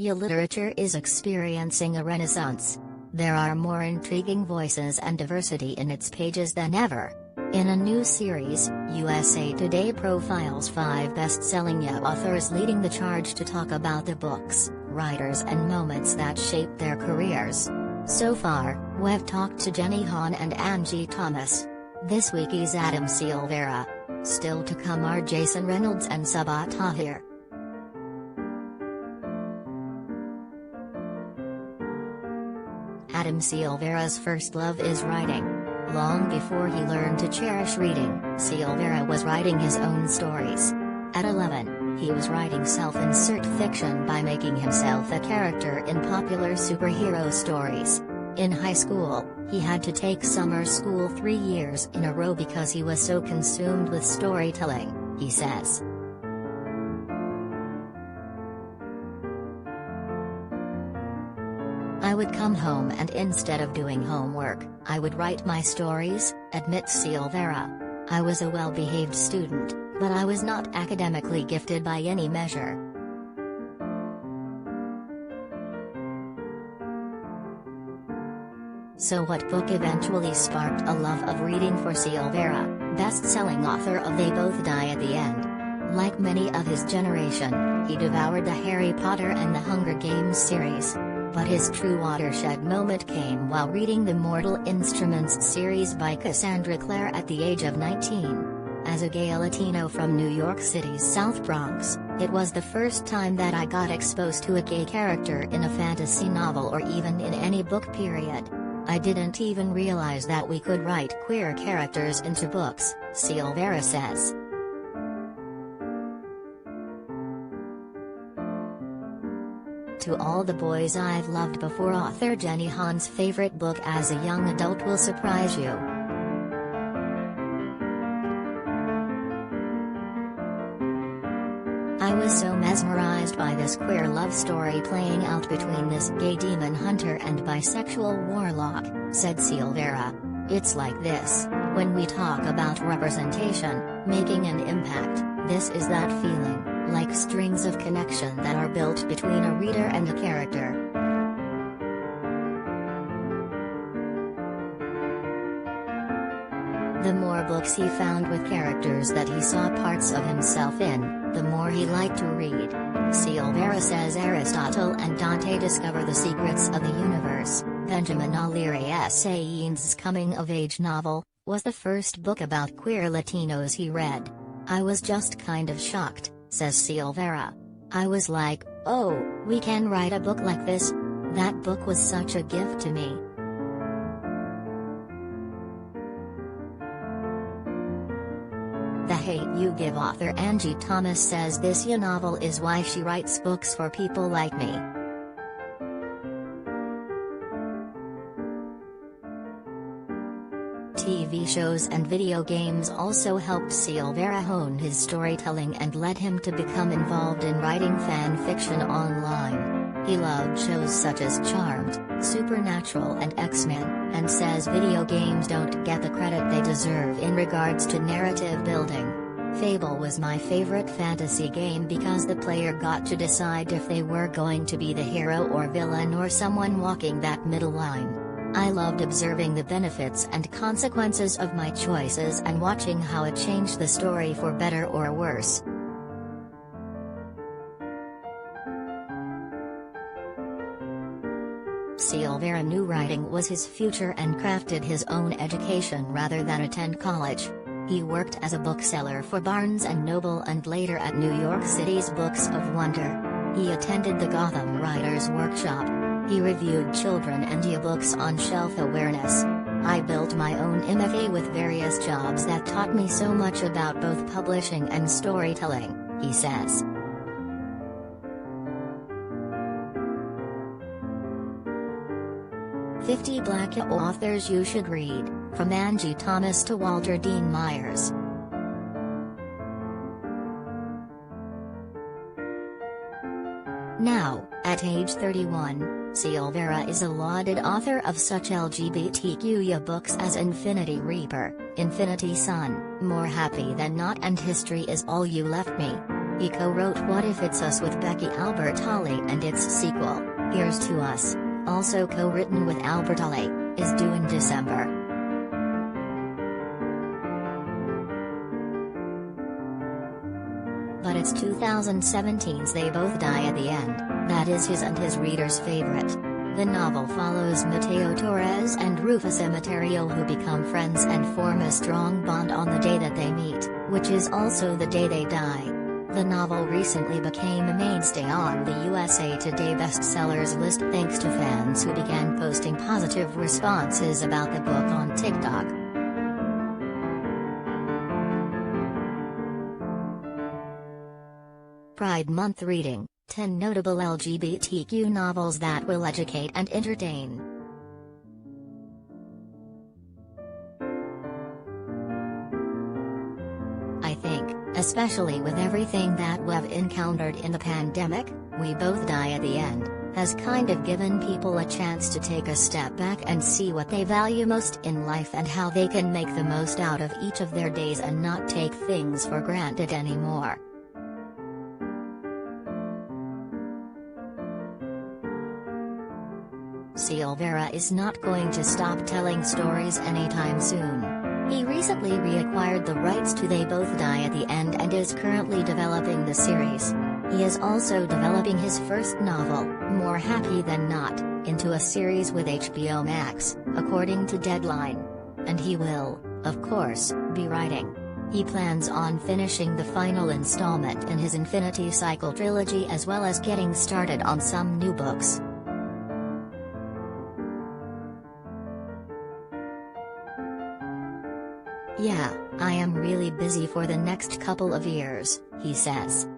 Literature is experiencing a renaissance. There are more intriguing voices and diversity in its pages than ever. In a new series, USA Today profiles 5 best-selling young authors leading the charge to talk about the books, writers and moments that shaped their careers. So far, we've talked to Jenny Han and Angie Thomas. This week is Adam Silvera. Still to come are Jason Reynolds and Sabaa Tahir. Adam Silvera's first love is writing. Long before he learned to cherish reading, Silvera was writing his own stories. At 11, he was writing self-insert fiction by making himself a character in popular superhero stories. In high school, he had to take summer school 3 years in a row because he was so consumed with storytelling, he says. I would come home and instead of doing homework, I would write my stories, admits Silvera. I was a well-behaved student, but I was not academically gifted by any measure. So what book eventually sparked a love of reading for Silvera, best-selling author of They Both Die at the End? Like many of his generation, he devoured the Harry Potter and the Hunger Games series. But his true watershed moment came while reading the Mortal Instruments series by Cassandra Clare at the age of 19. As a gay Latino from New York City's South Bronx, it was the first time that I got exposed to a gay character in a fantasy novel or even in any book period. I didn't even realize that we could write queer characters into books, Silvera says. To All the Boys I've Loved Before author Jenny Han's favorite book as a young adult will surprise you. I was so mesmerized by this queer love story playing out between this gay demon hunter and bisexual warlock, said Silvera. It's like this, when we talk about representation, making an impact, this is that feeling. Like strings of connection that are built between a reader and a character. The more books he found with characters that he saw parts of himself in, the more he liked to read. Silvera says Aristotle and Dante discover the secrets of the universe. Benjamin O'Leary's Sain's coming-of-age novel was the first book about queer Latinos he read. I was just kind of shocked, says Silvera. I was like, oh, we can write a book like this? That book was such a gift to me. The Hate You Give author Angie Thomas says this novel is why she writes books for people like me. TV shows and video games also helped Silvera hone his storytelling and led him to become involved in writing fan fiction online. He loved shows such as Charmed, Supernatural and X-Men, and says video games don't get the credit they deserve in regards to narrative building. Fable was my favorite fantasy game because the player got to decide if they were going to be the hero or villain or someone walking that middle line. I loved observing the benefits and consequences of my choices and watching how it changed the story for better or worse. Silvera knew writing was his future and crafted his own education rather than attend college. He worked as a bookseller for Barnes & Noble and later at New York City's Books of Wonder. He attended the Gotham Writers' Workshop. He reviewed children and books on shelf awareness. I built my own MFA with various jobs that taught me so much about both publishing and storytelling, he says. "50 Black Authors You Should Read," from Angie Thomas to Walter Dean Myers. Now, at age 31, Silvera is a lauded author of such LGBTQ books as Infinity Reaper, Infinity Son, More Happy Than Not and History Is All You Left Me. He co-wrote What If It's Us with Becky Albert Holly, and its sequel, Here's to Us, also co-written with Albert Holly, is due in December. But it's 2017's They Both Die at the End, that is his and his readers' favorite. The novel follows Mateo Torres and Rufus Immaterial, who become friends and form a strong bond on the day that they meet, which is also the day they die. The novel recently became a mainstay on the USA Today bestsellers list thanks to fans who began posting positive responses about the book on TikTok. Pride Month reading: 10 notable LGBTQ novels that will educate and entertain. I think, especially with everything that we've encountered in the pandemic, We Both Die at the End has kind of given people a chance to take a step back and see what they value most in life and how they can make the most out of each of their days and not take things for granted anymore. Silvera is not going to stop telling stories anytime soon. He recently reacquired the rights to They Both Die at the End and is currently developing the series. He is also developing his first novel, More Happy Than Not, into a series with HBO Max, according to Deadline. And he will, of course, be writing. He plans on finishing the final installment in his Infinity Cycle trilogy as well as getting started on some new books. Yeah, I am really busy for the next couple of years, he says.